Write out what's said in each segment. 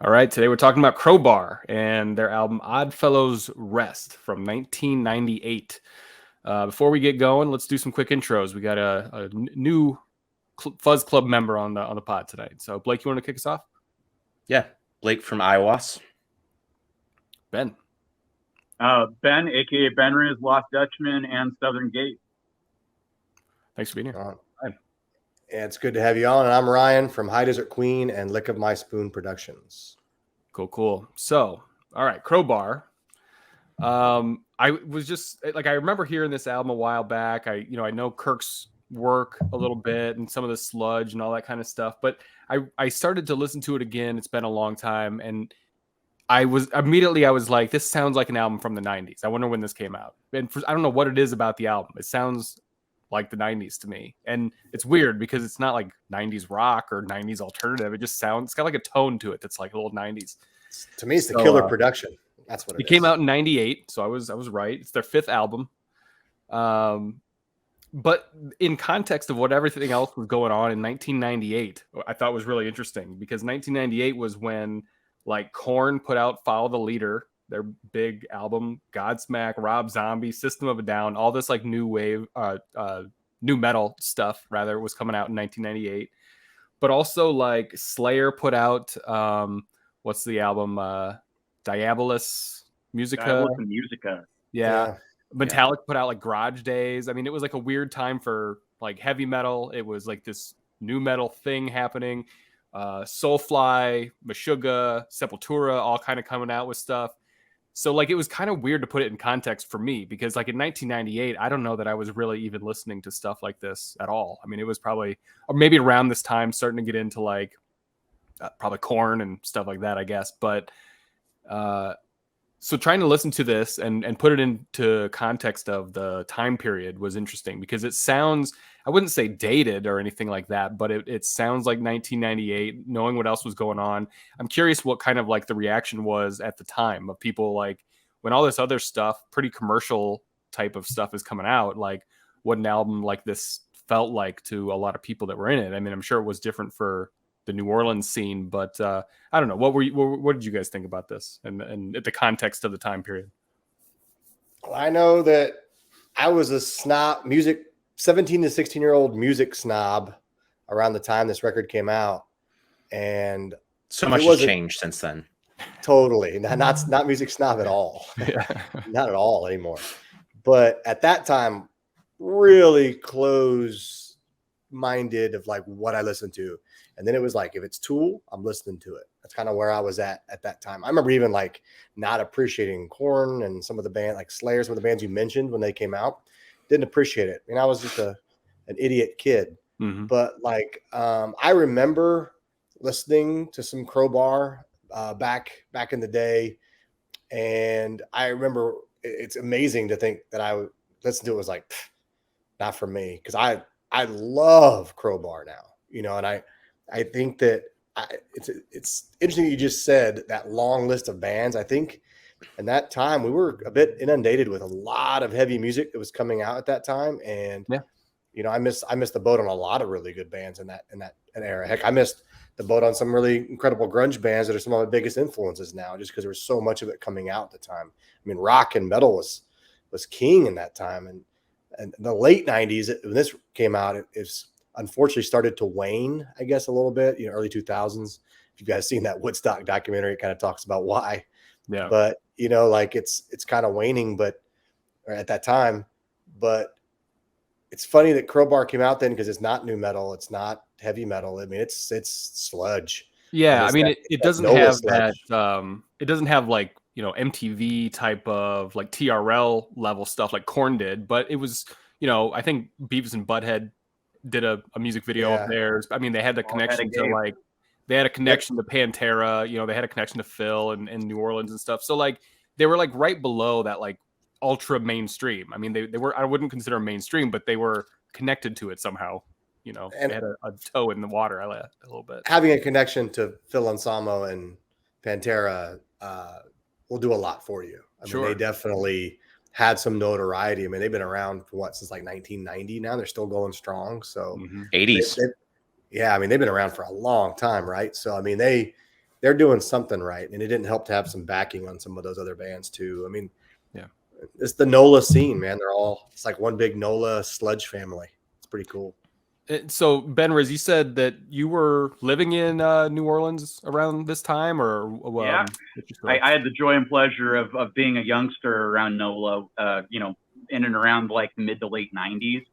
All right, today we're talking about Crowbar and their album Oddfellows Rest from 1998. Before we get going, let's do some quick intros. We got a new Fuzz Club member on the pod tonight. So, Blake, you want to kick us off? Yeah, Blake from Aiwass. Ben. Ben, aka Ben Riz, Lost Dutchman, and Southern Gate. Thanks for being here. Yeah, it's good to have you on. And I'm Ryan from High Desert Queen and Lick of My Spoon Productions. Cool. So, all right, Crowbar. I was just like, I remember hearing this album a while back. I know Kirk's work a little bit and some of the sludge and all that kind of stuff, but I started to listen to it again. It's been a long time, and I was like, this sounds like an album from the 90s. I wonder when this came out. And I don't know what it is about the album. It sounds like the 90s to me. And it's weird because it's not like 90s rock or 90s alternative. It just sounds, it's got like a tone to it that's like old 90s. To me, it's the killer production. That's what it is. Came out in 98, so I was right. It's their fifth album. But in context of what everything else was going on in 1998, I thought was really interesting, because 1998 was when like Korn put out Follow the Leader, their big album, Godsmack, Rob Zombie, System of a Down, all this like new wave, new metal stuff rather was coming out in 1998. But also like Slayer put out, what's the album? Diabolus Musica. Diabolus and Musica. Yeah. Metallica put out like Garage Days. I mean, it was like a weird time for like heavy metal. It was like this new metal thing happening. Soulfly, Meshuggah, Sepultura, all kind of coming out with stuff. So like it was kind of weird to put it in context for me, because like in 1998, I don't know that I was really even listening to stuff like this at all. I mean, it was probably, or maybe around this time, starting to get into like probably Korn and stuff like that, I guess. But so trying to listen to this and put it into context of the time period was interesting, because it sounds, I wouldn't say dated or anything like that, but it sounds like 1998, knowing what else was going on. I'm curious what kind of like the reaction was at the time of people, like when all this other stuff, pretty commercial type of stuff is coming out, like what an album like this felt like to a lot of people that were in it. I mean, I'm sure it was different for the New Orleans scene, but I don't know. What did you guys think about this and the context of the time period? Well, I know that I was a 17 to 16-year-old music snob around the time this record came out, and so much has changed since then. Totally, not music snob at all. Not at all anymore. But at that time, really close-minded of like what I listened to. And then it was like, if it's Tool, I'm listening to it. That's kind of where I was at that time. I remember even like not appreciating Korn and some of the band, like Slayer, some of the bands you mentioned when they came out. Didn't appreciate it. I mean, I was just an idiot kid. Mm-hmm. But like, I remember listening to some Crowbar back in the day. And I remember it's amazing to think that I would listen to it, was like, not for me. Because I love Crowbar now, and I think that it's interesting you just said that long list of bands. I think in that time we were a bit inundated with a lot of heavy music that was coming out at that time, and I missed the boat on a lot of really good bands in that era. Heck, I missed the boat on some really incredible grunge bands that are some of my biggest influences now, just because there was so much of it coming out at the time. I mean, rock and metal was king in that time, and the late 90s when this came out, it's unfortunately started to wane, I guess, a little bit, early 2000s. If you guys seen that Woodstock documentary, it kind of talks about why. Yeah. But, like it's kind of waning, but at that time, but it's funny that Crowbar came out then, because it's not new metal. It's not heavy metal. I mean, it's sludge. Yeah. I mean, it doesn't have sludge. It doesn't have like, MTV type of like TRL level stuff like Korn did, but it was, I think Beavis and Butthead did a music video of theirs. I mean, they had the connection to like, they had a connection to Pantera, they had a connection to Phil and New Orleans and stuff. So like, they were like right below that, like ultra mainstream. I mean, they were, I wouldn't consider them mainstream, but they were connected to it somehow. And they had a toe in the water a little bit. Having a connection to Phil Anselmo and Pantera will do a lot for you. I mean, they definitely had some notoriety. I mean, they've been around for since like 1990 now. They're still going strong. So 80s. I mean, they've been around for a long time, right? So I mean, they they're doing something right, and it didn't help to have some backing on some of those other bands too. I mean, yeah, it's the NOLA scene, man. It's like one big NOLA sludge family. It's pretty cool. So Ben Riz, you said that you were living in New Orleans around this time, or yeah, I had the joy and pleasure of being a youngster around NOLA, in and around like the mid to late '90s.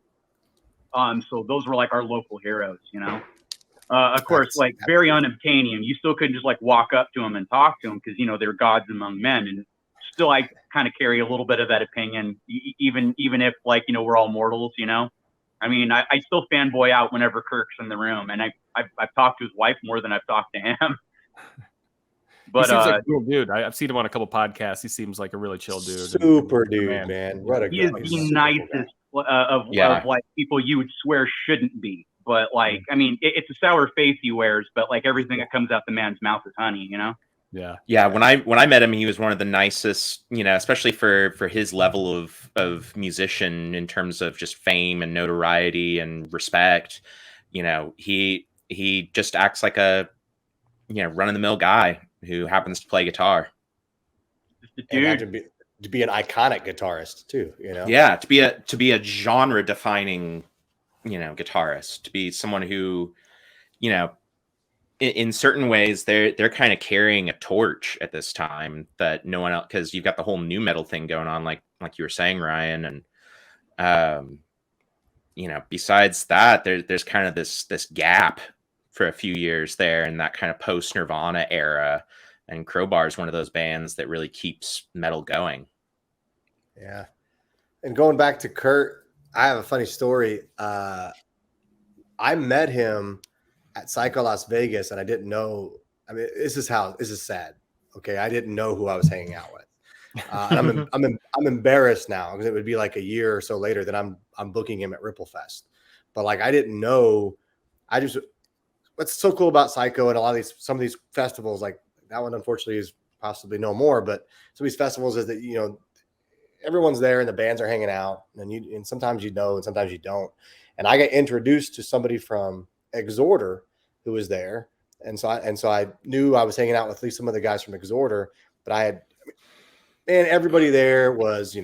So those were like our local heroes, Of course, like very unobtainium. You still couldn't just like walk up to them and talk to them because they're gods among men. And still, I kind of carry a little bit of that opinion, even if like we're all mortals, I mean, I still fanboy out whenever Kirk's in the room, and I've talked to his wife more than I've talked to him. But he seems like a cool dude. I've seen him on a couple podcasts. He seems like a really chill dude. Super dude, man. What a he is the nicest of like people you would swear shouldn't be. But like, I mean, it's a sour face he wears, but like everything that comes out the man's mouth is honey, Yeah. When I met him, he was one of the nicest, especially for his level of musician in terms of just fame and notoriety and respect. He just acts like a run of the mill guy who happens to play guitar. And to be an iconic guitarist too, Yeah, to be a genre defining, guitarist, to be someone who, in certain ways they're kind of carrying a torch at this time that no one else, because you've got the whole new metal thing going on, like you were saying, Ryan, and besides that, there's kind of this gap for a few years there in that kind of post Nirvana era, and Crowbar is one of those bands that really keeps metal going. Yeah. And going back to Kurt, I have a funny story. I met him at Psycho Las Vegas, and I didn't know. I mean, this is sad. Okay, I didn't know who I was hanging out with. And I'm embarrassed now because it would be like a year or so later that I'm booking him at Ripplefest. But like I didn't know. What's so cool about Psycho and some of these festivals, like that one unfortunately is possibly no more, but some of these festivals is that everyone's there and the bands are hanging out, and sometimes and sometimes you don't. And I got introduced to somebody from Exhorder who was there, and so I knew I was hanging out with at least some of the guys from Exhorder, but everybody there was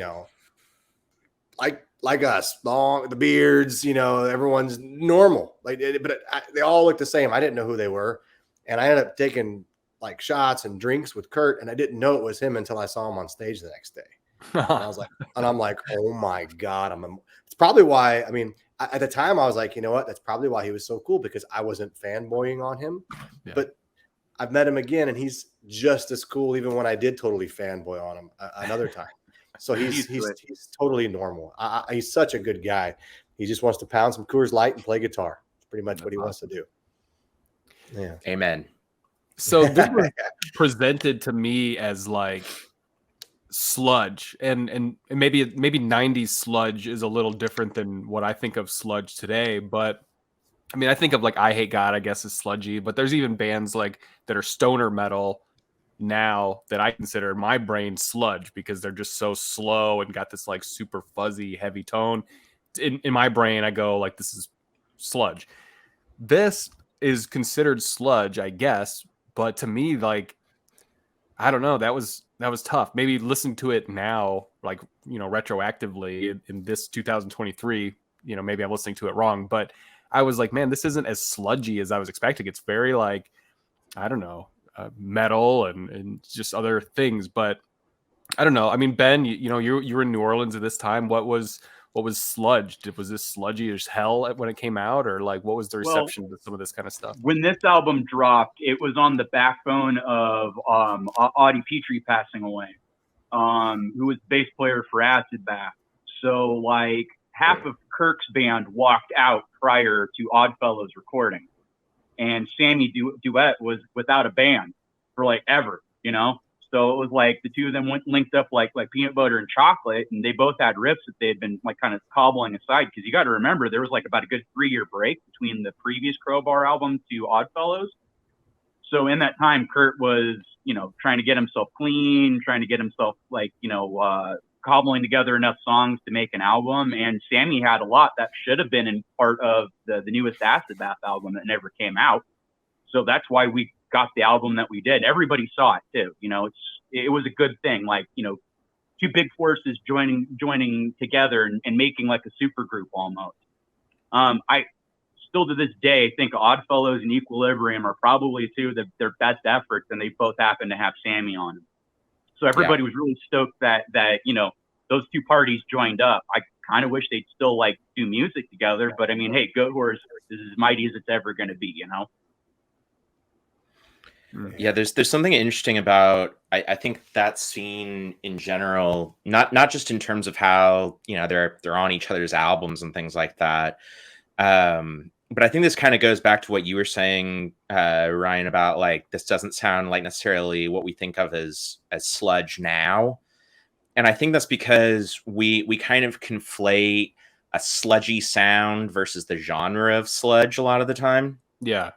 like us, long the beards, everyone's normal, they all look the same. I didn't know who they were, and I ended up taking like shots and drinks with Kurt, and I didn't know it was him until I saw him on stage the next day. And I'm like, oh my God. It's probably why, I mean, at the time I was like, you know what? That's probably why he was so cool, because I wasn't fanboying on him, but I've met him again and he's just as cool, even when I did totally fanboy on him another time. So he's totally normal. He's such a good guy. He just wants to pound some Coors Light and play guitar. That's pretty much what he wants to do. Yeah. Amen. So this was presented to me as like sludge, and maybe 90s sludge is a little different than what I think of sludge today. But I mean, I think of like I Hate God, I guess, is sludgy, but there's even bands like that are stoner metal now that I consider my brain sludge because they're just so slow and got this like super fuzzy, heavy tone. In my brain, I go like, this is sludge. This is considered sludge, I guess, but to me, like, I don't know, that was tough. Maybe listening to it now, like, retroactively in this 2023, maybe I'm listening to it wrong, but I was like, man, this isn't as sludgy as I was expecting. It's very like, I don't know, metal and just other things, but I don't know. I mean, Ben, you were in New Orleans at this time. What was sludge? Was this sludgy as hell when it came out, or like what was the reception to some of this kind of stuff? When this album dropped, it was on the backbone of Audie Petrie passing away, who was bass player for Acid Bath. So like half of Kirk's band walked out prior to Oddfellows recording, and Sammy Duet was without a band for like ever, So it was like the two of them linked up like peanut butter and chocolate, and they both had riffs that they had been like kind of cobbling aside. Because you got to remember, there was like about a good 3-year break between the previous Crowbar album to Oddfellows. So in that time, Kurt was, trying to get himself clean, trying to get himself like, cobbling together enough songs to make an album. And Sammy had a lot that should have been in part of the newest Acid Bath album that never came out. So that's why we got the album that we did. Everybody saw it too. It was a good thing. Like, two big forces joining together and making like a super group almost. I still to this day think Oddfellows and Equilibrium are probably two of their best efforts, and they both happen to have Sammy on them. So everybody was really stoked that those two parties joined up. I kind of wish they'd still like do music together, but I mean, hey, Goat Horse is as mighty as it's ever going to be, Yeah, there's something interesting about I think that scene in general, not just in terms of how they're on each other's albums and things like that, but I think this kind of goes back to what you were saying, Ryan, about like this doesn't sound like necessarily what we think of as sludge now, and I think that's because we kind of conflate a sludgy sound versus the genre of sludge a lot of the time. Yeah.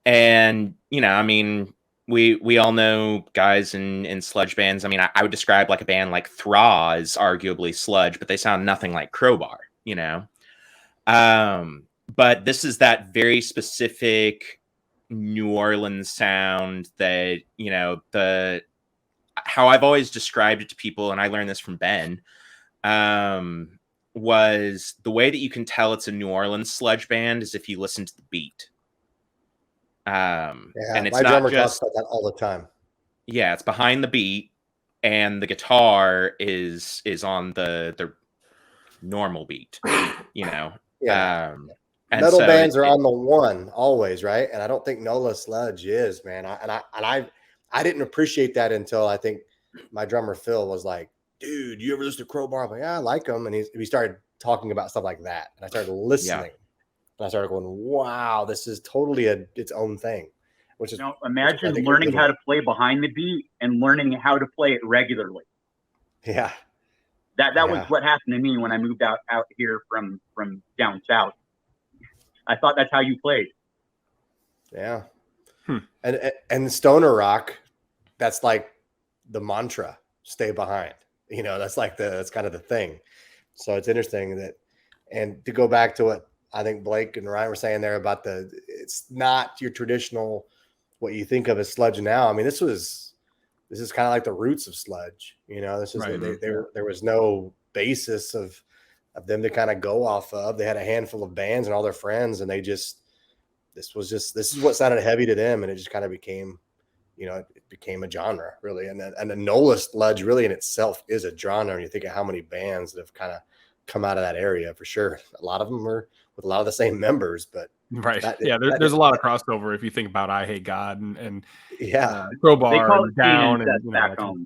And I mean, we all know guys in sludge bands. I mean, I would describe like a band like Thraw as arguably sludge, but they sound nothing like Crowbar, But this is that very specific New Orleans sound that, how I've always described it to people, and I learned this from Ben, was the way that you can tell it's a New Orleans sludge band is if you listen to the beat. And it's my not drummer just talks about that all the time. Yeah, it's behind the beat, and the guitar is on the normal beat, Yeah. And Metal so bands are on the one always, right? And I don't think NOLA Sludge is, man. I didn't appreciate that until I think my drummer Phil was like, "Dude, you ever listen to Crowbar?" I'm like, "Yeah, I like them." And he started talking about stuff like that, and I started listening. And I started going, "Wow, this is totally its own thing." Which is imagine learning how to play behind the beat and learning how to play it regularly. Yeah, that was what happened to me when I moved out here from down south. I thought that's how you played. Yeah, and stoner rock, that's like the mantra: stay behind. That's kind of the thing. So it's interesting that, and to go back to what I think Blake and Ryan were saying there about it's not your traditional, what you think of as sludge now. I mean, this is kind of like the roots of sludge. This is right. There was no basis of them to kind of go off of. They had a handful of bands and all their friends, and this is what sounded heavy to them, and it just kind of became, it became a genre really. And the NOLA sludge really in itself is a genre. And you think of how many bands that have kind of come out of that area, for sure. A lot of them are with a lot of the same members, but right. There's a lot of crossover if you think about I Hate God and Crowbar and Down and back home.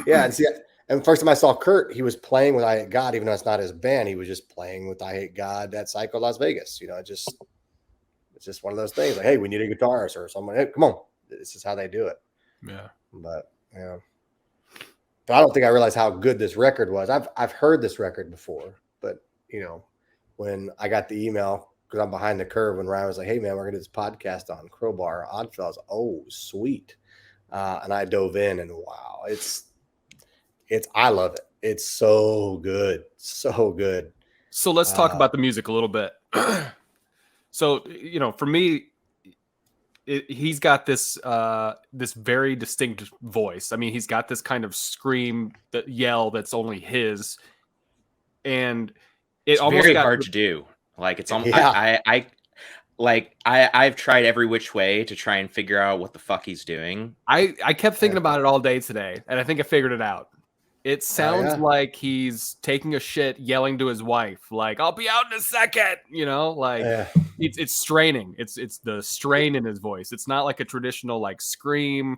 Yeah, and see, and first time I saw Kurt, he was playing with I Hate God, even though it's not his band. He was just playing with I Hate God at Psycho Las Vegas. It's just one of those things. Like, hey, we need a guitarist or someone. Hey, come on, this is how they do it. Yeah, but I don't think I realized how good this record was. I've heard this record before, but when I got the email, because I'm behind the curve, when Ryan was like, "Hey man, we're gonna do this podcast on Crowbar, Oddfellows." Oh, sweet. And I dove in, and wow, I love it. It's so good. So good. So let's talk about the music a little bit. So, for me, he's got this this very distinct voice. I mean, he's got this kind of scream, that yell that's only his, and it's almost very hard to do. Like it's almost I've tried every which way to try and figure out what the fuck he's doing. I kept thinking about it all day today, and I think I figured it out. It sounds like he's taking a shit, yelling to his wife, like, "I'll be out in a second," it's straining. It's the strain in his voice. It's not like a traditional like scream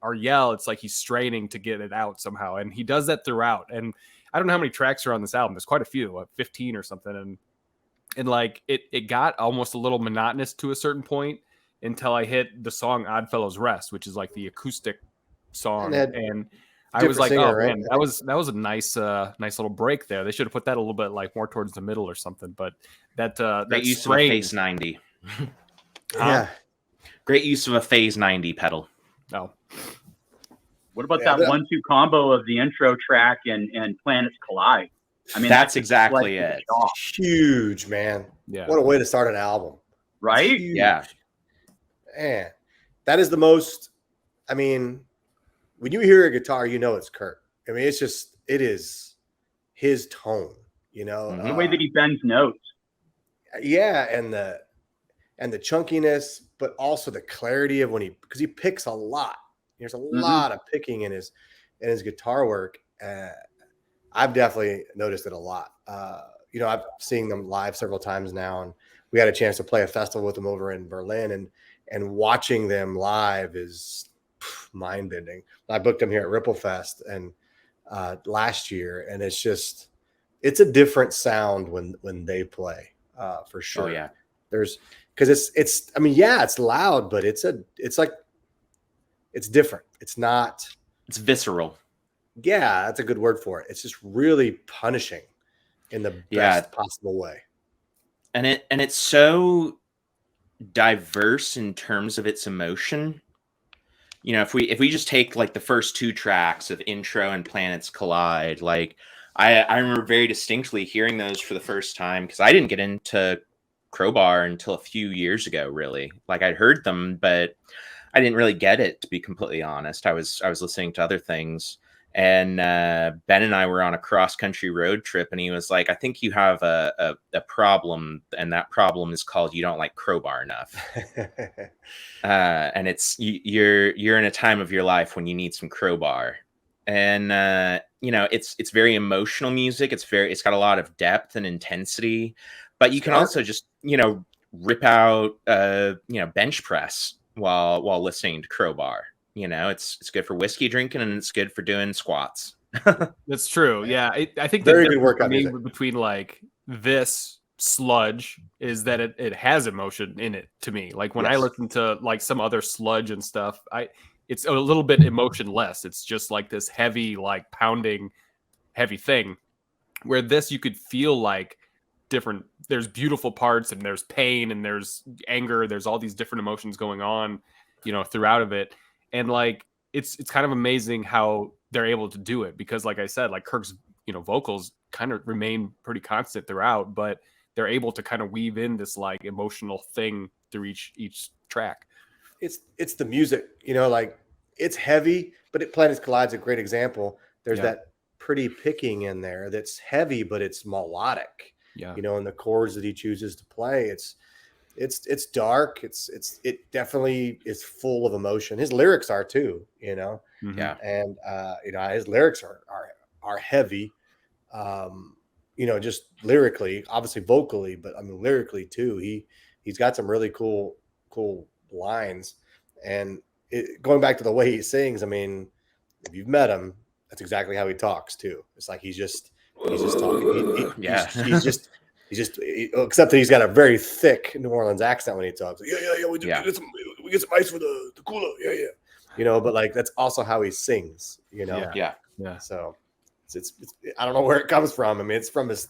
or yell. It's like he's straining to get it out somehow. And he does that throughout. And I don't know how many tracks are on this album. There's quite a few, like 15 or something. And like it got almost a little monotonous to a certain point until I hit the song Oddfellows Rest, which is like the acoustic song. And I was like, singer, man, right? that was a nice little break there. They should have put that a little bit like more towards the middle or something. But that use of a Phase 90. Great use of a Phase 90 pedal. Oh. What about that 1-2 combo of the intro track and Planets Collide? I mean, that's exactly it. Huge, man. Yeah. What a way to start an album. Right? Huge. Yeah. man, that is the most. I mean, when you hear a guitar, you know it's Kirk. I mean, it is his tone, you know. The way that he bends notes. Yeah, and the chunkiness, but also the clarity of because he picks a lot. There's a lot of picking in his guitar work. I've definitely noticed it a lot. You know, I've seen them live several times now, and we had a chance to play a festival with them over in Berlin, and watching them live is mind bending. I booked them here at Ripple Fest and last year, and it's a different sound when they play for sure. Oh yeah, because it's I mean, yeah, it's loud, but it's different. It's visceral. Yeah, that's a good word for it. It's just really punishing in the best possible way. And it's so diverse in terms of its emotion. You know, if we just take like the first 2 tracks of Intro and Planets Collide, like I remember very distinctly hearing those for the first time, because I didn't get into Crowbar until a few years ago, really. Like, I'd heard them, but I didn't really get it, to be completely honest. I was listening to other things. And Ben and I were on a cross-country road trip, and he was like, I think you have a problem, and that problem is called you don't like Crowbar enough. And it's you're in a time of your life when you need some Crowbar. And you know, it's very emotional music. It's got a lot of depth and intensity, but you can also just, you know, rip out you know, bench press while listening to Crowbar. You know, it's good for whiskey drinking, and it's good for doing squats. That's true. Yeah, I think very good workout music between like this sludge is that it has emotion in it to me. Like when I listen to like some other sludge and stuff, it's a little bit emotionless. It's just like this heavy, like pounding, heavy thing. Where this, you could feel like different. There's beautiful parts, and there's pain, and there's anger. There's all these different emotions going on, you know, throughout of it. And like it's kind of amazing how they're able to do it, because like I said, like Kirk's, you know, vocals kind of remain pretty constant throughout, but they're able to kind of weave in this like emotional thing through each track. It's the music, you know, like it's heavy, but Planets Collide's a great example. There's that pretty picking in there that's heavy, but it's melodic. Yeah, you know, and the chords that he chooses to play, it's dark. It definitely is full of emotion. His lyrics are too, you know. Yeah. And you know, his lyrics are heavy. You know, just lyrically, obviously vocally, but I mean lyrically too. He's got some really cool lines. And going back to the way he sings, I mean, if you've met him, that's exactly how he talks too. It's like he's just talking. He's just except that he's got a very thick New Orleans accent when he talks. Yeah. We get some ice for the cooler. Yeah. You know, but like that's also how he sings. You know. Yeah. So it's I don't know where it comes from. I mean, it's from his,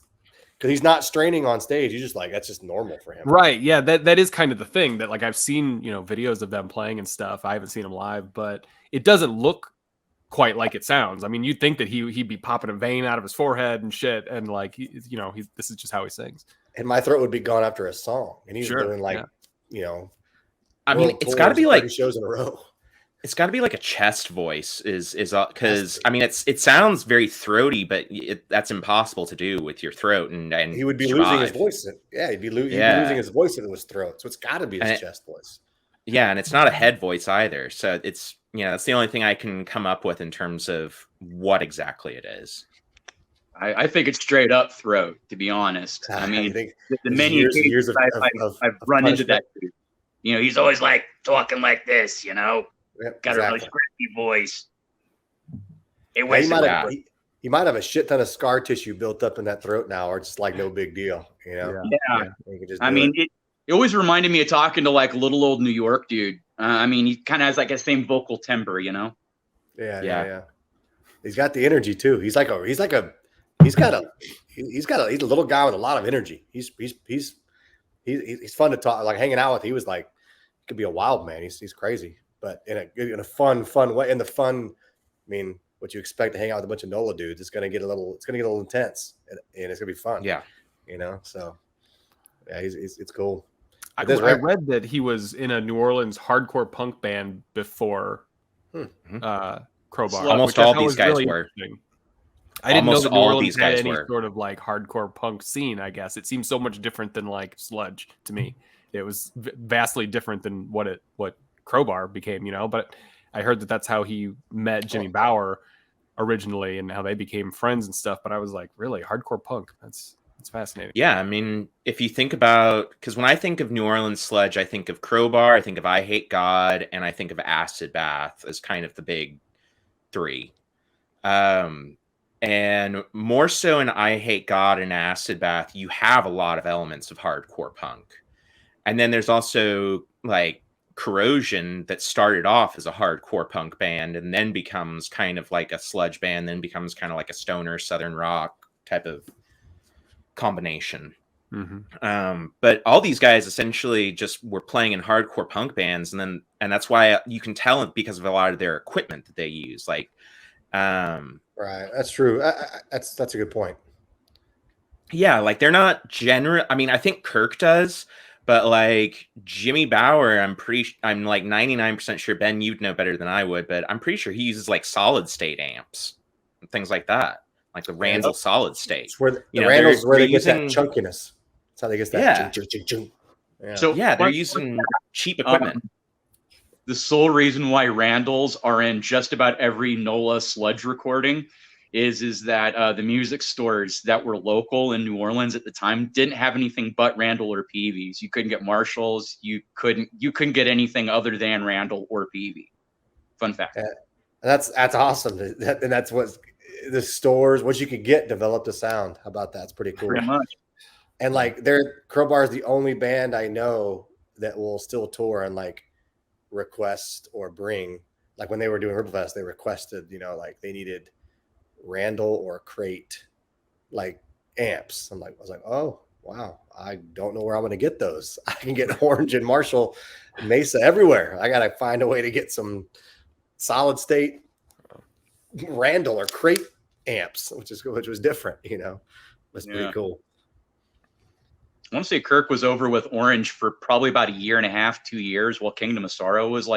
because he's not straining on stage. He's just like, that's just normal for him. Right. Yeah. That is kind of the thing that like I've seen, you know, videos of them playing and stuff. I haven't seen them live, but it doesn't look quite like it sounds. I mean, you'd think that he'd be popping a vein out of his forehead and shit, and like you know, this is just how he sings. And my throat would be gone after a song, and he's doing like you know, I mean, it's got to be like shows in a row. It's got to be like a chest voice, is because I mean, it sounds very throaty, but that's impossible to do with your throat, and he would be losing his voice. Yeah, he'd be losing his voice if it was throat. So it's got to be his chest voice. Yeah, and it's not a head voice either. So it's, you know, that's the only thing I can come up with in terms of what exactly it is. I think it's straight up throat, to be honest. I mean, the many years I've run into that. You know, he's always like talking like this, you know, got a really scratchy voice. He might have a shit ton of scar tissue built up in that throat now, or it's like no big deal, you know? Yeah. I mean, it always reminded me of talking to like little old New York dude. I mean, he kind of has like a same vocal timbre, you know? Yeah. He's got the energy too. He's a little guy with a lot of energy. He's fun to talk, like hanging out with. He was like, he could be a wild man. He's crazy, but in a fun way. In the fun, I mean, what you expect to hang out with a bunch of NOLA dudes, it's gonna get a little intense, and it's gonna be fun. Yeah, you know. So yeah, it's cool. I read that he was in a New Orleans hardcore punk band before Crowbar. Almost all these guys really were. I didn't know that New Orleans had any sort of like hardcore punk scene, I guess. It seems so much different than like Sludge to me. It was vastly different than what Crowbar became, but I heard that that's how he met Jimmy Bauer originally and how they became friends and stuff. But I was like, really? Hardcore punk? That's fascinating. Yeah, I mean, if you think about, because when I think of New Orleans Sludge, I think of Crowbar, I think of I Hate God, and I think of Acid Bath as kind of the big three. And more so in I Hate God and Acid Bath, you have a lot of elements of hardcore punk. And then there's also like Corrosion that started off as a hardcore punk band and then becomes kind of like a sludge band, then becomes kind of like a stoner southern rock type of combination. But all these guys essentially just were playing in hardcore punk bands, and that's why you can tell it because of a lot of their equipment that they use. Like, right, that's true. That's a good point. Yeah, like they're not general. I mean, I think Kirk does, but like Jimmy Bauer, I'm like 99% sure. Ben, you'd know better than I would, but I'm pretty sure he uses like solid state amps and things like that, like the Randall solid state. It's where the Randall's where they get that chunkiness. That's how they get that. Yeah. So they're using cheap equipment. The sole reason why Randalls are in just about every NOLA Sludge recording is that the music stores that were local in New Orleans at the time didn't have anything but Randall or Peavy's. You couldn't get Marshalls. You couldn't get anything other than Randall or Peavy. Fun fact. Yeah. That's awesome. And that's what the stores, what you could get, developed a sound. How about that? It's pretty cool. Pretty much. And like Crowbar is the only band I know that will still tour and like request or bring, like when they were doing Riverfest, they requested, like they needed Randall or Crate like amps. I was like, oh wow, I don't know where I'm going to get those. I can get Orange and Marshall, Mesa everywhere. I got to find a way to get some solid state Randall or Crate amps, which was different. That's pretty cool. I want to say Kirk was over with Orange for probably about 1.5 years, 2 years, while Kingdom of Sorrow was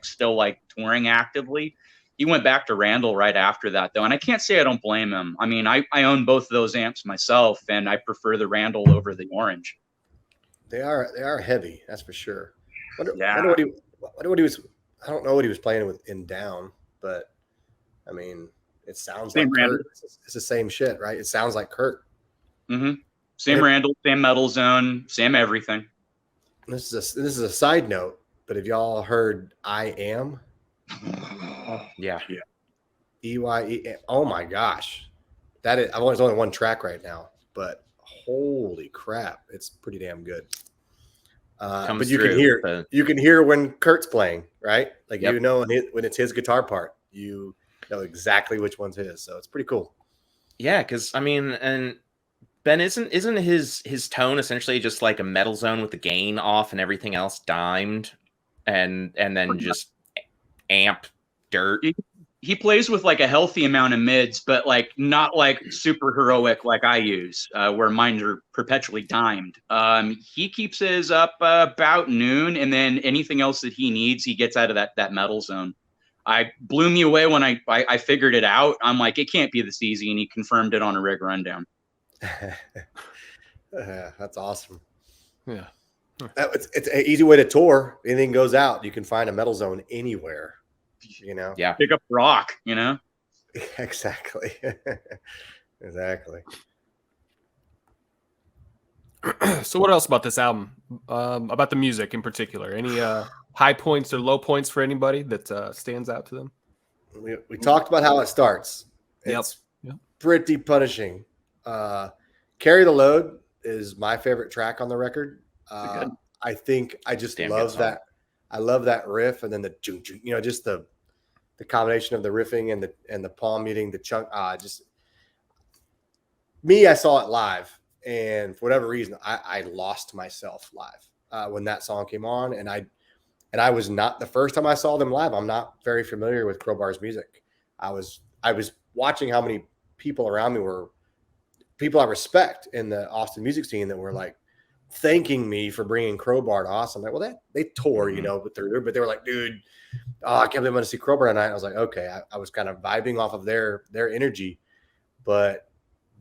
still touring actively. He went back to Randall right after that, though, and I can't say I don't blame him. I mean, I own both of those amps myself, and I prefer the Randall over the Orange. They are heavy, that's for sure. I don't know what he was playing with in Down, but I mean, it sounds same like Kurt. It's the same shit, right? It sounds like Kurt. Mm-hmm. Same Randall, same Metal Zone, same everything. This is a side note, but have y'all heard I Am? Yeah. EYE. Oh my gosh. That is, there's only one track right now, but holy crap, it's pretty damn good. But you can hear when Kurt's playing, right? Like when it's his guitar part, you know exactly which one's his. So it's pretty cool. Yeah, because I mean, and Ben, isn't his tone essentially just like a Metal Zone with the gain off and everything else dimed, and then just amp dirt? He plays with like a healthy amount of mids, but like not like super heroic like I use, where mine are perpetually dimed. He keeps his up about noon, and then anything else that he needs, he gets out of that Metal Zone. I blew me away when I figured it out. I'm like, it can't be this easy, and he confirmed it on a rig rundown. That's awesome. Yeah, it's an easy way to tour. Anything goes out, you can find a Metal Zone anywhere. Yeah, pick up rock. Exactly. Exactly. So, what else about this album? About the music in particular? Any high points or low points for anybody that stands out to them? We talked about how it starts. It's yep. Pretty punishing. Carry the Load is my favorite track on the record. I think I just love that. I love that riff, and then the just the combination of the riffing and the palm muting, the chunk. I saw it live, and for whatever reason, I lost myself live when that song came on, and I was not the first time I saw them live. I'm not very familiar with Crowbar's music. I was watching how many people around me were people I respect in the Austin music scene that were like thanking me for bringing Crowbar to Austin. I'm like, well, they tour, you know, but they were like, dude, oh, I can't believe I'm going to see Crowbar tonight. I was like, okay, I was kind of vibing off of their energy, but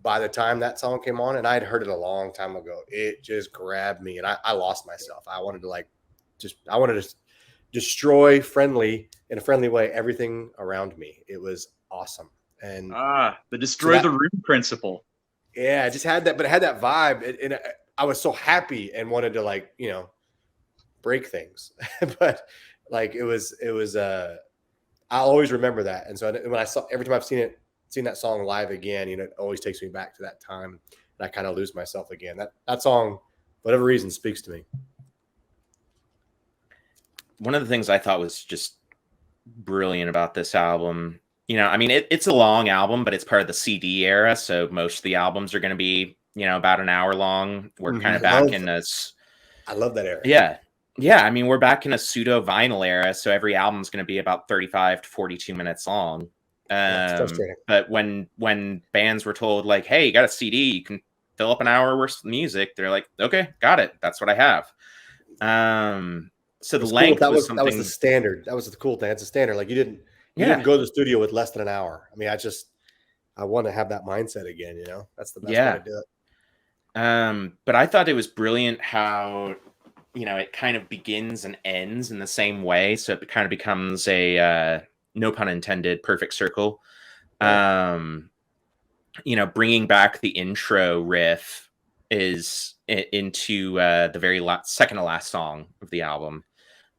by the time that song came on, and I'd heard it a long time ago, it just grabbed me, and I lost myself. I wanted to destroy in a friendly way everything around me. It was awesome. And the destroy the room principle. Yeah, I just had that, but it had that vibe, and I was so happy and wanted to, like, you know, break things. But like it was I always remember that. And so when every time I've seen that song live again, you know, it always takes me back to that time, and I kind of lose myself again. That song, whatever reason, speaks to me. One of the things I thought was just brilliant about this album, you know, I mean, it's a long album, but it's part of the CD era, so most of the albums are going to be, you know, about an hour long. We're kind of back in this. I love that era. Yeah. I mean, we're back in a pseudo vinyl era, so every album's going to be about 35 to 42 minutes long. But when bands were told, like, hey, you got a CD, you can fill up an hour worth of music, they're like, okay, got it. That's what I have. So the length that was the standard. That was the cool thing. It's a standard. Like you didn't go to the studio with less than an hour. I mean, I want to have that mindset again, you know. That's the best way to do it. But I thought it was brilliant how, you know, it kind of begins and ends in the same way. So it kind of becomes a no pun intended perfect circle. You know, bringing back the intro riff is into the very second to last song of the album.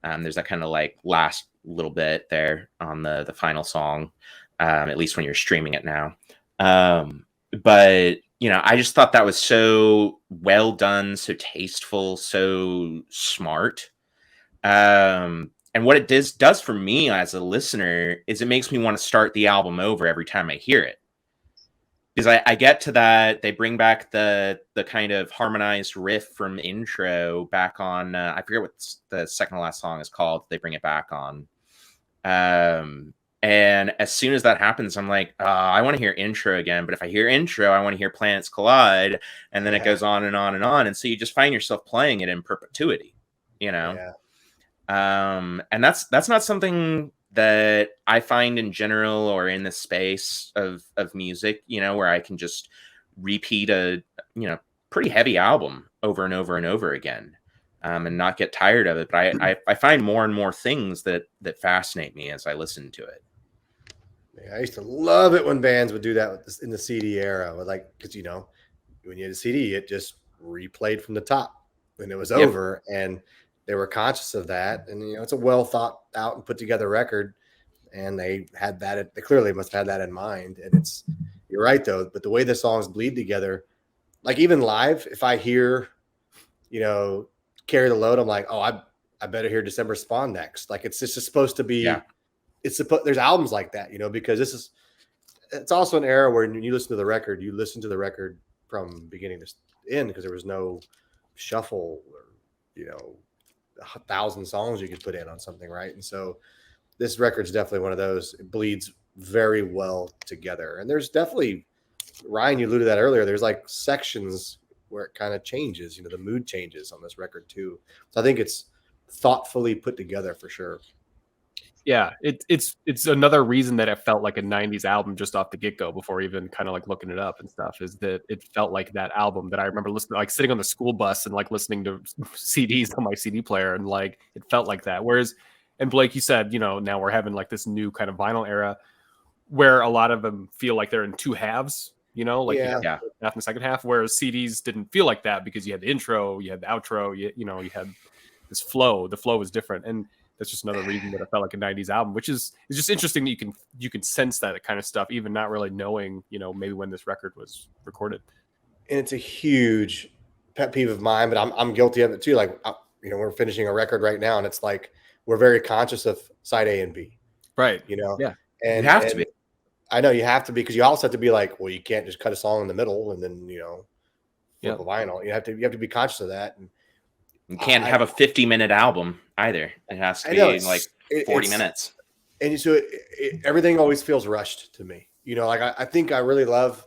There's that kind of like last little bit there on the final song, at least when you're streaming it now. But you know, I just thought that was so well done, so tasteful, so smart. And what it does for me as a listener is it makes me want to start the album over every time I hear it. Because I get to that, they bring back the kind of harmonized riff from intro back on, I forget what the second to last song is called, they bring it back on. And as soon as that happens, I'm like, I want to hear intro again. But if I hear intro, I want to hear Planets Collide. And then it goes on and on and on. And so you just find yourself playing it in perpetuity, you know? And that's not something that I find in general or in the space of music, you know, where I can just repeat a, you know, pretty heavy album over and over and over again, and not get tired of it. But I find more and more things that fascinate me as I listen to it. Yeah, I used to love it when bands would do that in the CD era, like, because, you know, when you had a CD, it just replayed from the top when it was over, and they were conscious of that. And, you know, it's a well thought out and put together record, and they had that. They clearly must have had that in mind. And you're right though, but the way the songs bleed together, like even live, if I hear, you know, Carry the Load, I'm like, oh, I better hear December Spawn next. Like it's just supposed to be, there's albums like that, you know, because it's also an era where when you listen to the record, you listen to the record from beginning to end, because there was no shuffle or, you know, 1,000 songs you could put in on something, right? And so this record's definitely one of those. It bleeds very well together. And there's definitely, Ryan, you alluded to that earlier, there's like sections where it kind of changes, you know, the mood changes on this record too. So I think it's thoughtfully put together for sure. Yeah, it's another reason that it felt like a 90s album just off the get-go before even kind of like looking it up and stuff, is that it felt like that album that I remember listening, like sitting on the school bus and like listening to CDs on my CD player, and like it felt like that. Whereas, and Blake, you said, you know, now we're having like this new kind of vinyl era where a lot of them feel like they're in two halves, you know, like half and the second half, whereas CDs didn't feel like that because you had the intro, you had the outro, you know, you had this flow. The flow was different, and that's just another reason that it felt like a 90s album, which is just interesting that you can sense that kind of stuff, even not really knowing, you know, maybe when this record was recorded. And it's a huge pet peeve of mine, but I'm guilty of it too. Like, you know, we're finishing a record right now, and it's like we're very conscious of side A and B, right? You know, and you have to be. I know you have to be, because you also have to be like, well, you can't just cut a song in the middle and then, you know, flip a vinyl. You have to be conscious of that. And you can't have a 50-minute album either. It has to be like 40 minutes. And so everything always feels rushed to me. You know, like I think I really love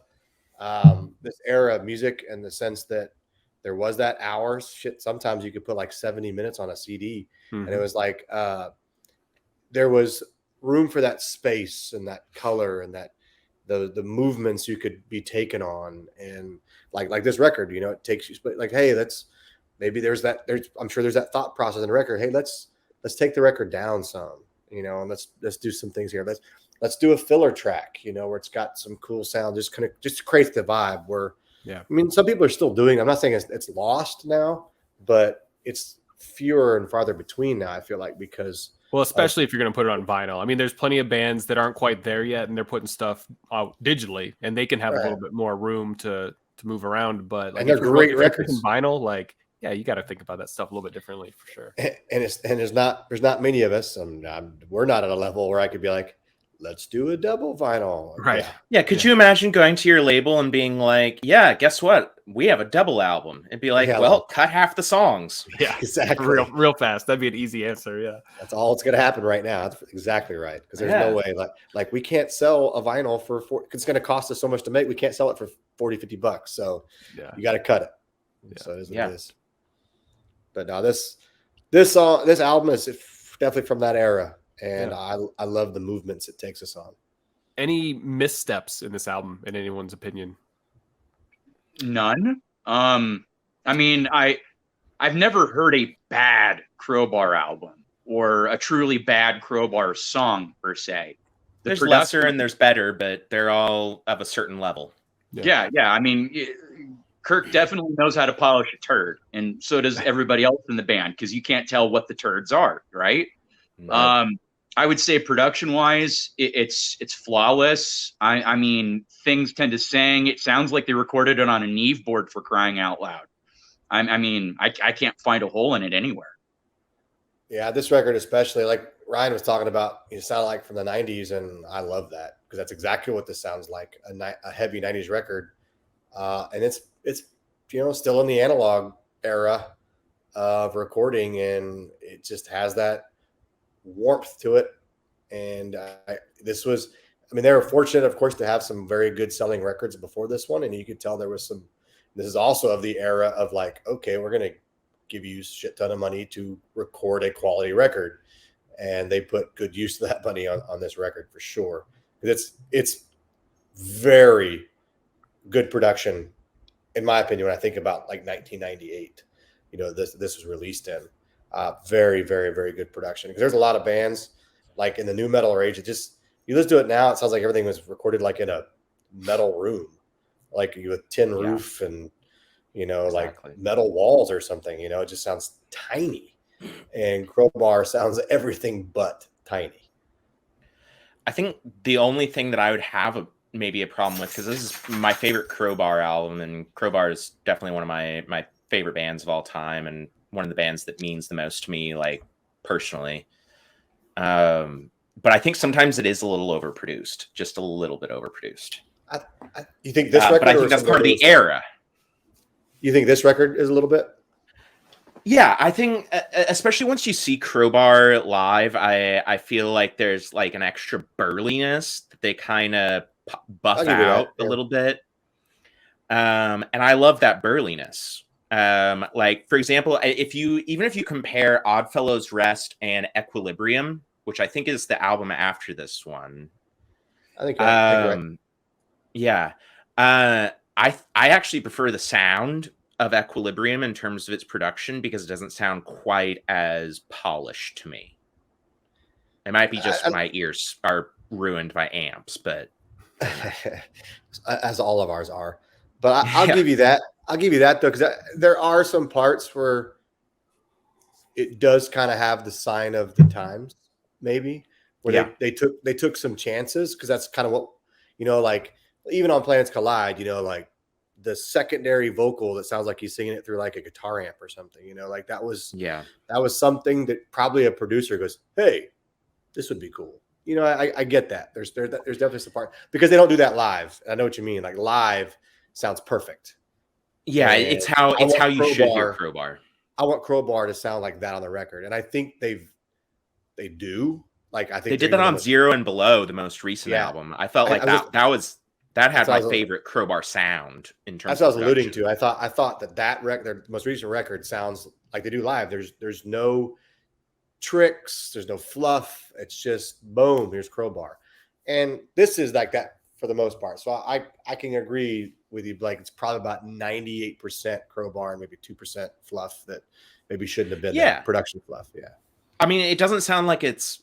this era of music in the sense that there was that hours shit. Sometimes you could put like 70 minutes on a CD, and it was like there was room for that space and that color and that the movements you could be taken on. And like this record, you know, it takes you like, hey, I'm sure there's that thought process in the record. Hey, let's take the record down some, you know, and let's do some things here. Let's do a filler track, you know, where it's got some cool sound, just creates the vibe where, I mean, some people are still doing, I'm not saying it's lost now, but it's fewer and farther between now, I feel like, because well, especially if you're going to put it on vinyl. I mean, there's plenty of bands that aren't quite there yet, and they're putting stuff out digitally, and they can have a little bit more room to move around. But like, and they're great records. Vinyl, like, yeah, you got to think about that stuff a little bit differently for sure. And there's not many of us, and we're not at a level where I could be like, let's do a double vinyl. Right. Yeah. Could you imagine going to your label and being like, yeah, guess what? We have a double album. It'd be like, well, cut half the songs. Yeah, exactly. Real fast. That'd be an easy answer. Yeah. That's all that's going to happen right now. That's exactly right. Because there's no way like we can't sell a vinyl for it's going to cost us so much to make. We can't sell it for $40-$50. So you got to cut it. Yeah. So it is what it is. But now this album is definitely from that era. And I love the movements it takes us on. Any missteps in this album, in anyone's opinion? None. I mean, I've never heard a bad Crowbar album or a truly bad Crowbar song per se. There's lesser and there's better, but they're all of a certain level. Yeah. I mean, Kirk definitely knows how to polish a turd, and so does everybody else in the band, because you can't tell what the turds are, right? I would say production-wise, it's flawless. I mean, things tend to sing. It sounds like they recorded it on a Neve board, for crying out loud. I mean, I can't find a hole in it anywhere. Yeah, this record especially, like Ryan was talking about, it sounded like from the 90s, and I love that, because that's exactly what this sounds like, a heavy 90s record. And it's you know, still in the analog era of recording, and it just has that warmth to it. And they were fortunate, of course, to have some very good selling records before this one, and you could tell there was some. This is also of the era of like, okay, we're gonna give you a shit ton of money to record a quality record, and they put good use of that money on this record for sure. It's very good production, in my opinion. When I think about like 1998, you know, this was released in. Very, very, very good production, because there's a lot of bands like in the new metal age. You listen to it now, it sounds like everything was recorded like in a metal room, like with tin roof and, you know, like metal walls or something, you know, it just sounds tiny. And Crowbar sounds everything but tiny. I think the only thing that I would have maybe a problem with, because this is my favorite Crowbar album, and Crowbar is definitely one of my favorite bands of all time, and one of the bands that means the most to me, like personally. But I think sometimes it is a little overproduced, just a little bit overproduced. You think this record? But I think that's part of the era. You think this record is a little bit? Yeah, I think, especially once you see Crowbar live, I feel like there's like an extra burliness that they kind of buff out a little bit. And I love that burliness. Like, for example, even if you compare Oddfellows Rest and Equilibrium, which I think is the album after this one, I think right. Yeah, I actually prefer the sound of Equilibrium in terms of its production, because it doesn't sound quite as polished to me. It might be just my ears are ruined by amps, but as all of ours are. But I'll give you that. I'll give you that, though, because there are some parts where it does kind of have the sign of the times, maybe, where they took some chances, because that's kind of what, you know, like even on Planets Collide, you know, like the secondary vocal that sounds like he's singing it through like a guitar amp or something, you know, like that was something that probably a producer goes, hey, this would be cool. You know, I get that. There's definitely some part, because they don't do that live. I know what you mean. Like live sounds perfect. Yeah, and it's how you should hear Crowbar. I want Crowbar to sound like that on the record, and I think they do. Like I think they did that on Zero and Below, the most recent album. I felt like that That had my favorite Crowbar sound in terms. That's what I was alluding to. I thought that their most recent record sounds like they do live. There's no tricks. There's no fluff. It's just boom. Here's Crowbar, and this is like that for the most part. So I can agree with you, Blake. It's probably about 98% Crowbar and maybe 2% fluff that maybe shouldn't have been there. Production fluff. Yeah. I mean, it doesn't sound like it's,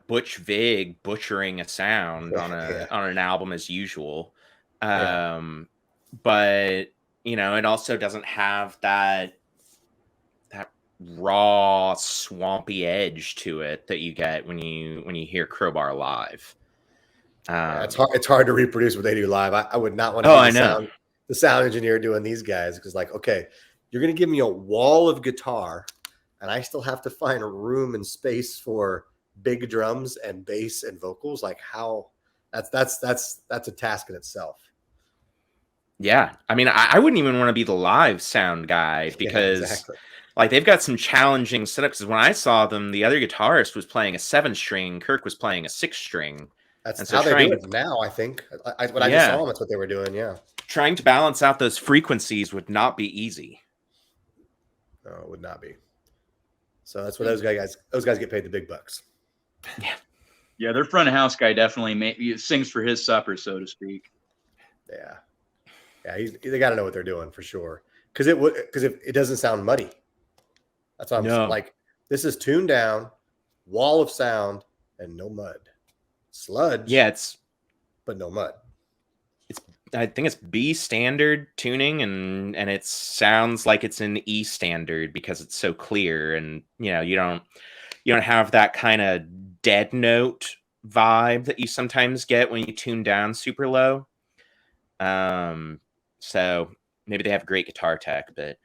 Butch Vig butchering a sound on an album as usual. But, it also doesn't have that raw, swampy edge to it that you get when you hear Crowbar live. It's hard to reproduce what they do live. I would not want to be the sound engineer doing these guys, because okay, you're going to give me a wall of guitar and I still have to find a room and space for big drums and bass and vocals. Like how that's a task in itself. Yeah. I mean, I wouldn't even want to be the live sound guy because like they've got some challenging setups. Because when I saw them, the other guitarist was playing a 7-string. Kirk was playing a 6-string. That's how they do it now, I think. I just saw them, that's what they were doing, yeah. Trying to balance out those frequencies would not be easy. No, it would not be. So that's what those guys get paid the big bucks. Yeah. Yeah, their front of house guy definitely sings for his supper, so to speak. Yeah. Yeah, they got to know what they're doing for sure. Because it doesn't sound muddy. That's what I'm saying. Like, this is tuned down, wall of sound, and no mud. Sludge. Yeah, but no mud. I think it's B standard tuning, and it sounds like it's in E standard because it's so clear, and you don't have that kind of dead note vibe that you sometimes get when you tune down super low. So maybe they have a great guitar tech, but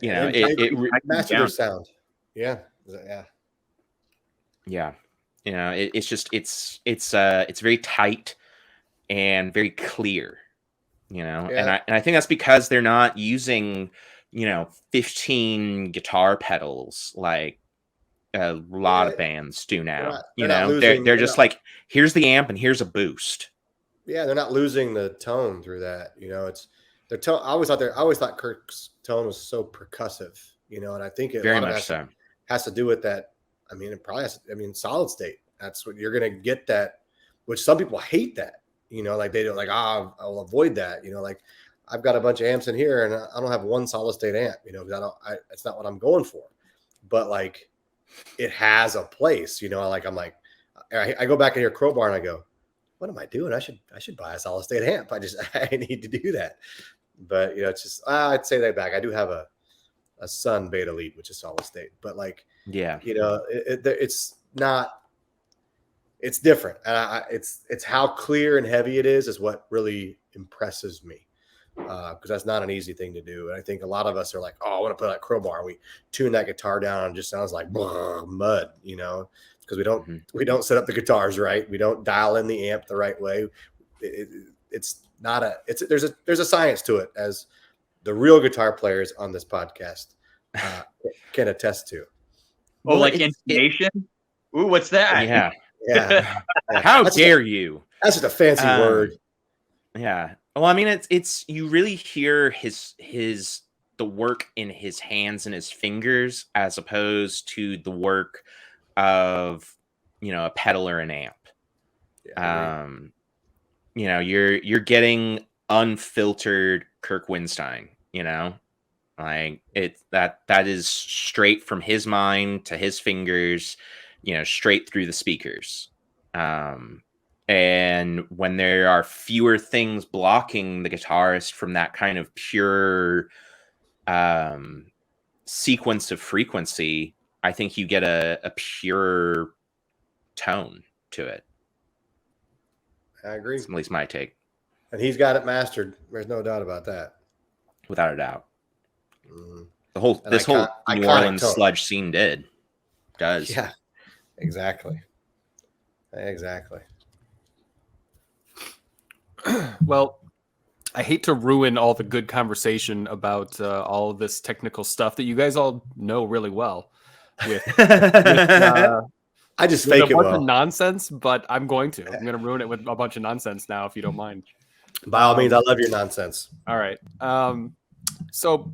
it master their sound. Yeah. It's just it's very tight and very clear, and I think that's because they're not using 15 guitar pedals like a lot of bands do now. They're just like, here's the amp and here's a boost. Yeah, they're not losing the tone through that. It's their tone. I always thought Kirk's tone was so percussive, and I think it very much so has to do with that. I mean, it probably has to, solid state. That's what you're going to get, that, which some people hate that, like they don't like, I'll avoid that. Like I've got a bunch of amps in here and I don't have one solid state amp, because it's not what I'm going for, but like it has a place, I go back in here Crowbar and I go, what am I doing? I should buy a solid state amp. I need to do that. But, it's just, I'd say that back. I do have a Sun Beta Lead, which is solid state, but like, it's not, it's different. And it's how clear and heavy it is what really impresses me. Because that's not an easy thing to do. And I think a lot of us are like, I want to put that Crowbar. We tune that guitar down and it just sounds like mud, because we don't set up the guitars right. We don't dial in the amp the right way. There's a science to it, as the real guitar players on this podcast can attest to. Oh, like intonation? Ooh, what's that? Yeah. How dare you? That's just a fancy word. Yeah. Well, I mean, it's you really hear the work in his hands and his fingers as opposed to the work of a pedal or an amp. You're getting unfiltered Kirk Windstein, like that is straight from his mind to his fingers, straight through the speakers. And when there are fewer things blocking the guitarist from that kind of pure sequence of frequency, I think you get a pure tone to it. I agree. That's at least my take. And he's got it mastered. There's no doubt about that. Without a doubt. The whole New Orleans sludge scene does. Yeah, exactly. Well, I hate to ruin all the good conversation about all of this technical stuff that you guys all know really well with I just with fake a it bunch well. of nonsense, but I'm going to ruin it with a bunch of nonsense now, if you don't mind. By all means, I love your nonsense. All right. So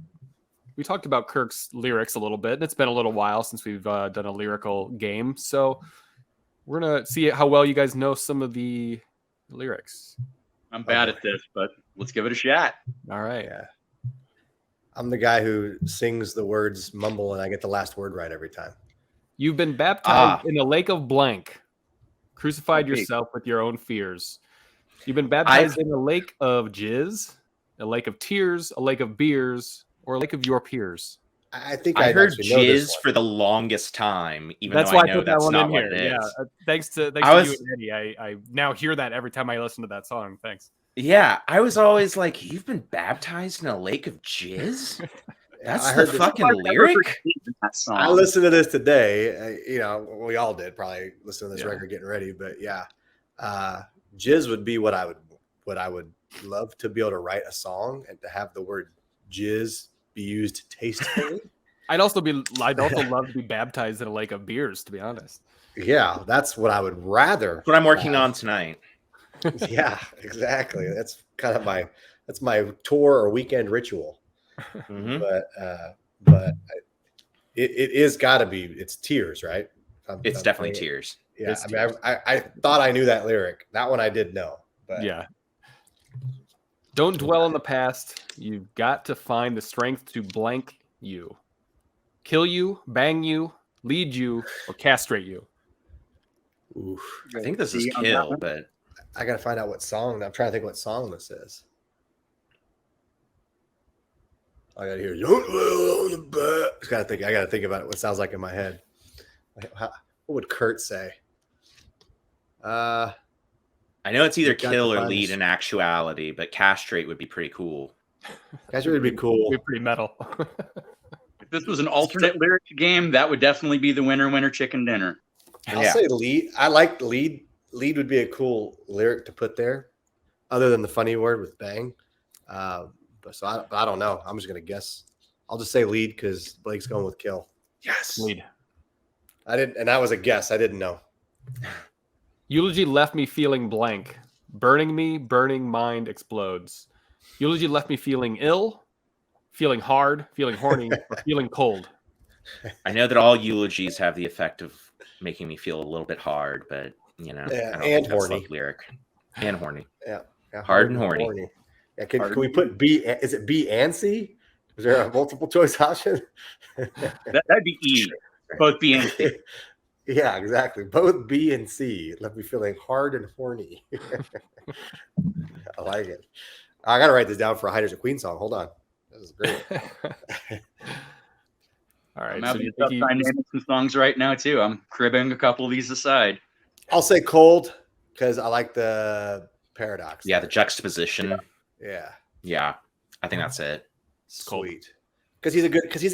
we talked about Kirk's lyrics a little bit, and it's been a little while since we've done a lyrical game. So we're gonna see how well you guys know some of the lyrics. I'm bad at this, but let's give it a shot. All right. Yeah. I'm the guy who sings the words mumble, and I get the last word right every time. You've been baptized in a lake of blank, crucified yourself with your own fears. You've been baptized in a lake of jizz, a lake of tears, a lake of beers, or a lake of your peers. I think I heard jizz for the longest time, even though I know that's not what it is. Yeah, thanks to you and Eddie, I now hear that every time I listen to that song. Thanks. Yeah, I was always like, "You've been baptized in a lake of jizz." That's the fucking lyric. I listened to this today. We all did probably listen to this record getting ready, but yeah, jizz would be what I would love to be able to write a song and to have the word jizz be used tastefully. I'd also love to be baptized in a lake of beers, to be honest. Yeah, that's what I would rather. That's what I'm working on tonight. Yeah, exactly. That's kind of my tour or weekend ritual. Mm-hmm. But it is got to be. It's tears, right? It's definitely tears. Yeah, I thought I knew that lyric. That one I did know. But yeah. Don't dwell on the past. You've got to find the strength to blank you, kill you, bang you, lead you, or castrate you. Oof. I think this is kill, but I gotta find out what song. I'm trying to think what song this is. I gotta hear. Don't dwell on the past. I gotta think about it. What it sounds like in my head. What would Kurt say? I know it's either kill or lead in actuality, but castrate would be pretty cool. Castrate would be cool. It'd be pretty metal. If this was an alternate lyric game, that would definitely be the winner chicken dinner. I'll say lead. I like lead. Lead would be a cool lyric to put there, other than the funny word with bang. But I don't know. I'm just gonna guess. I'll just say lead because Blake's going with kill. Yes, lead. I didn't, and that was a guess. I didn't know. Eulogy left me feeling blank. Burning me, burning mind explodes. Eulogy left me feeling ill, feeling hard, feeling horny, or feeling cold. I know that all eulogies have the effect of making me feel a little bit hard, but I don't think that's the lyric. And horny. Yeah. Hard and horny. Yeah, can we put B? Is it B and C? Is there a multiple choice option? That'd be E. Both B and C. Yeah, exactly. Both B and C left me feeling hard and horny. I like it. I got to write this down for a Hiders and Queen song. Hold on. This is great. All right. I'm having a tough time naming some songs right now, too. I'm cribbing a couple of these aside. I'll say cold because I like the paradox. Yeah, the juxtaposition. Yeah. I think that's it. Sweet. Because he's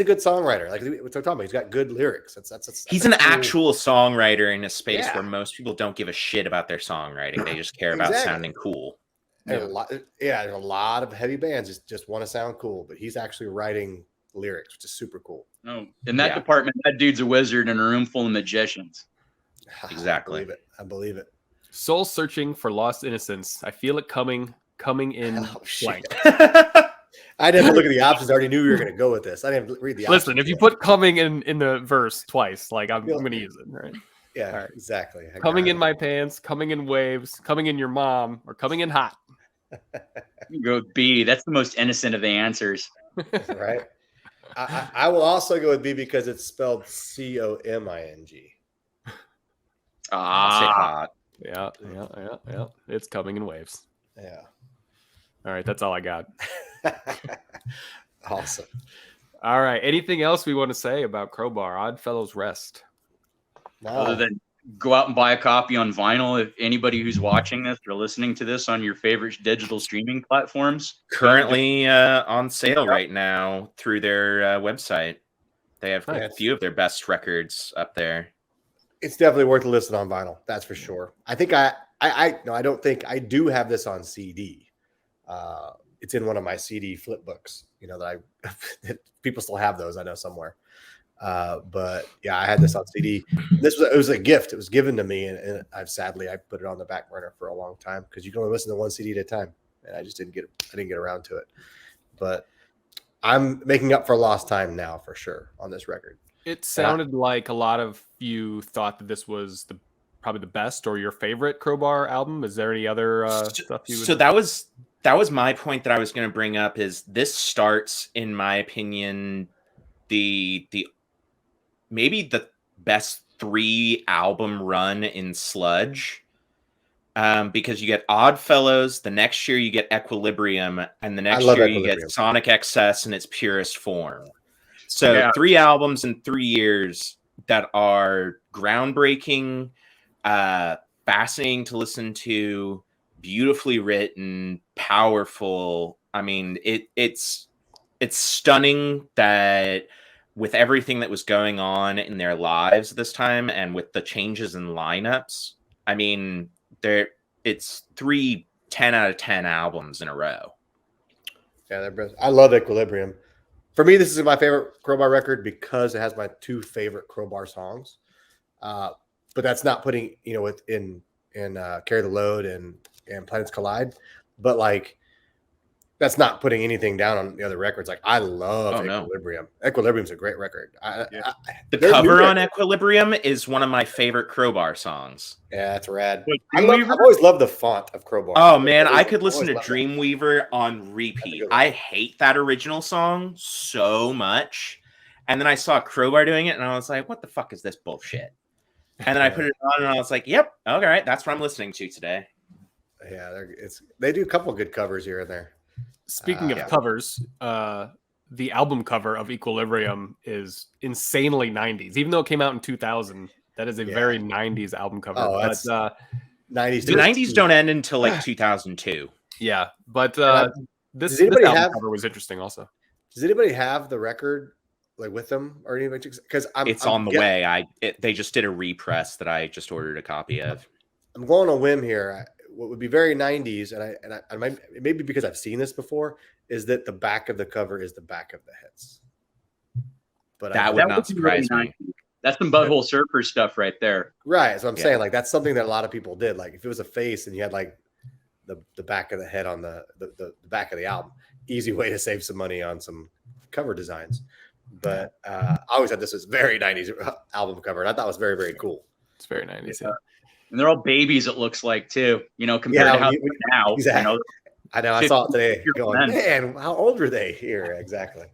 a good songwriter. Like what I'm talking about, he's got good lyrics. He's an actual songwriter in a space where most people don't give a shit about their songwriting. They just care about sounding cool. There's a lot of heavy bands just want to sound cool, but he's actually writing lyrics, which is super cool. Oh, in that department, that dude's a wizard in a room full of magicians. Exactly. I believe it. Soul searching for lost innocence. I feel it coming in blank. I didn't have to look at the options. I already knew we were going to go with this. I didn't read the options. Listen, if you put coming in the verse twice, like I'm going to use it, right? Yeah, right. Exactly. Coming in my pants, coming in waves, coming in your mom, or coming in hot. You go with B. That's the most innocent of the answers. Right. I will also go with B because it's spelled COMING. Yeah. It's coming in waves. Yeah. All right, that's all I got. Awesome. All right. Anything else we want to say about Crowbar? Oddfellows Rest. No. Other than go out and buy a copy on vinyl. If anybody who's watching this or listening to this on your favorite digital streaming platforms, currently on sale right now through their website. They have a few of their best records up there. It's definitely worth a listen on vinyl. That's for sure. I think I don't think I do have this on CD. It's in one of my CD flip books, that people still have those. I know somewhere. But yeah, I had this on CD. It was a gift. It was given to me, and I put it on the back burner for a long time because you can only listen to one CD at a time, and I didn't get around to it. But I'm making up for lost time now for sure on this record. It sounded like a lot of you thought that this was probably the best or your favorite Crowbar album. Is there any other stuff you would... So that was my point that I was going to bring up. Is this starts, in my opinion, the maybe the best 3 album run in sludge, because you get Oddfellows, the next year you get Equilibrium, and the next year you get Sonic XS in its purest form. So 3 albums in 3 years that are groundbreaking, fascinating to listen to, beautifully written, powerful. I mean, it's stunning that with everything that was going on in their lives this time, and with the changes in lineups, I mean, it's 3 10 out of 10 albums in a row. Yeah, I love Equilibrium. For me, this is my favorite Crowbar record because it has my 2 favorite Crowbar songs. But that's not putting, in Carry the Load and Planets Collide. But like, that's not putting anything down on the other records. Like, I love Equilibrium. No. Equilibrium's a great record. The cover on Equilibrium is one of my favorite Crowbar songs. Yeah, that's rad. I've always loved the font of Crowbar. Oh, man, I could listen to Dreamweaver on repeat. I hate that original song so much. And then I saw Crowbar doing it, and I was like, what the fuck is this bullshit? And then I put it on, and I was like, yep, all right, that's what I'm listening to today. Yeah, they do a couple good covers here and there. Speaking of covers, the album cover of Equilibrium is insanely 90s. Even though it came out in 2000, that is a very 90s album cover. Oh, that's 90s. The 90s don't end until like 2002. Yeah, but this album cover was interesting also. Does anybody have the record like with them or anybody? Because it's on the way. They just did a repress that I just ordered a copy of. I'm going on a whim here. What would be very 90s, and I might, maybe because I've seen this before, is that the back of the cover is the back of the hits. But that would not surprise me. That's some Butthole Surfer stuff right there. Right. So I'm saying, like, that's something that a lot of people did. Like, if it was a face and you had like the back of the head on the back of the album, easy way to save some money on some cover designs. But I always had this as very 90s album cover, and I thought it was very, very cool. It's very 90s. Yeah. And they're all babies, it looks like, too, compared to how now. Exactly. I know. I saw it today going, man, how old are they here? Exactly.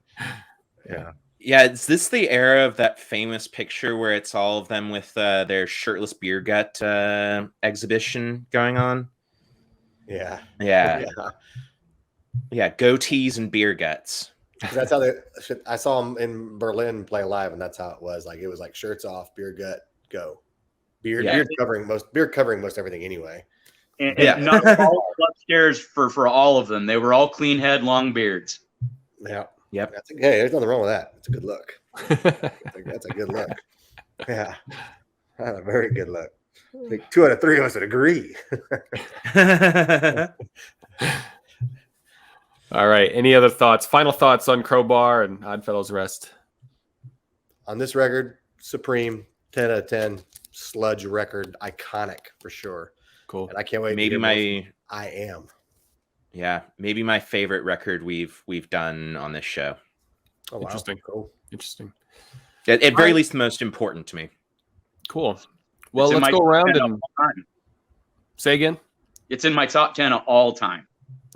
Yeah. Yeah. Is this the era of that famous picture where it's all of them with their shirtless beer gut exhibition going on? Yeah. Yeah. Yeah. Goatees and beer guts. That's how I saw them in Berlin play live, and that's how it was. Like, it was like shirts off, beer gut, go. Beard covering most everything anyway. And not all upstairs for all of them. They were all clean head, long beards. Yeah. Yep. Hey, there's nothing wrong with that. It's a good look. That's a good look. Yeah. That's a very good look. I think 2 out of 3 of us would agree. All right. Any other thoughts? Final thoughts on Crowbar and Oddfellows Rest? On this record, supreme, 10 out of 10. Sludge record, iconic for sure. Cool. And I can't wait. Maybe I am. Yeah, maybe my favorite record we've done on this show. Oh, wow. Interesting. Cool. Interesting. At very least, the most important to me. Cool. Well, let's go around and say again. It's in my top 10 of all time.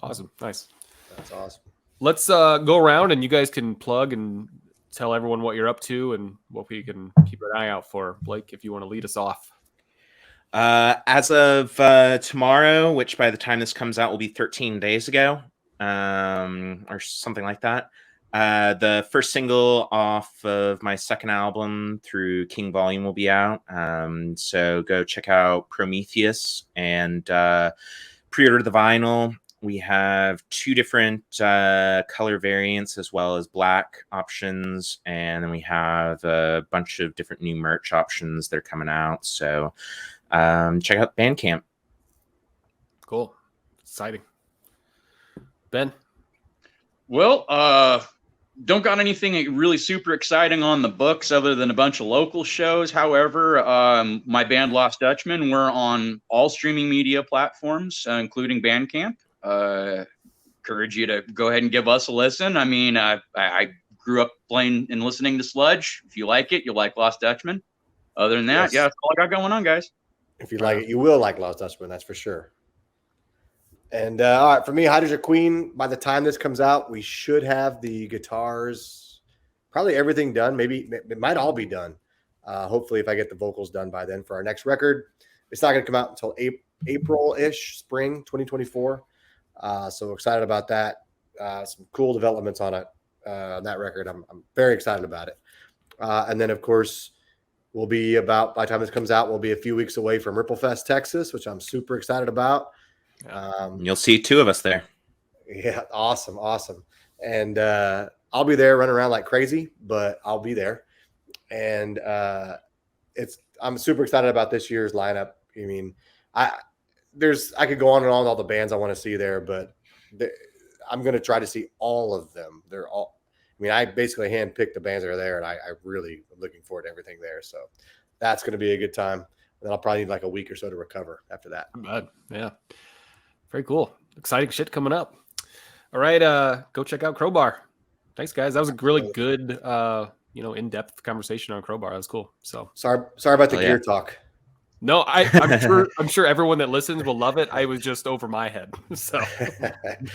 Awesome. Nice. That's awesome. Let's go around and you guys can plug and tell everyone what you're up to and what we can keep an eye out for. Blake, if you want to lead us off. As of tomorrow, which by the time this comes out will be 13 days ago, or something like that. The first single off of my second album through King Volume will be out. So go check out Prometheus and pre-order the vinyl. We have 2 different color variants as well as black options. And then we have a bunch of different new merch options that are coming out. So check out Bandcamp. Cool. Exciting. Ben? Well, don't got anything really super exciting on the books other than a bunch of local shows. However, my band Lost Dutchman, we're on all streaming media platforms, including Bandcamp. Encourage you to go ahead and give us a listen. I mean, I grew up playing and listening to Sludge. If you like it, you'll like Lost Dutchman. Other than that, yeah, that's all I got going on, guys. If you like it, you will like Lost Dutchman, that's for sure. And all right, for me, Hydrogen Queen, by the time this comes out, we should have the guitars, probably everything done. Maybe it might all be done. Hopefully, if I get the vocals done by then for our next record. It's not going to come out until April-ish, spring 2024. So excited about that. Some cool developments on it, on that record. I'm very excited about it. And then, of course, we'll be by the time this comes out, we'll be a few weeks away from Ripplefest, Texas, which I'm super excited about. You'll see 2 of us there. Yeah, awesome. And I'll be there running around like crazy, but I'll be there. And I'm super excited about this year's lineup. I mean, I could go on and on with all the bands I want to see there, but I'm going to try to see all of them. They're all. I mean, I basically handpicked the bands that are there, and I really am looking forward to everything there. So that's going to be a good time. And then I'll probably need like a week or so to recover after that. Yeah. Very cool. Exciting shit coming up. All right. Go check out Crowbar. Thanks, guys. That was a really good, in-depth conversation on Crowbar. That was cool. So sorry about the gear talk. No, I'm sure everyone that listens will love it. I was just over my head. So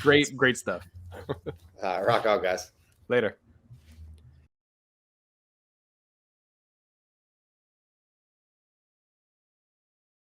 great stuff. Rock out, guys. Later.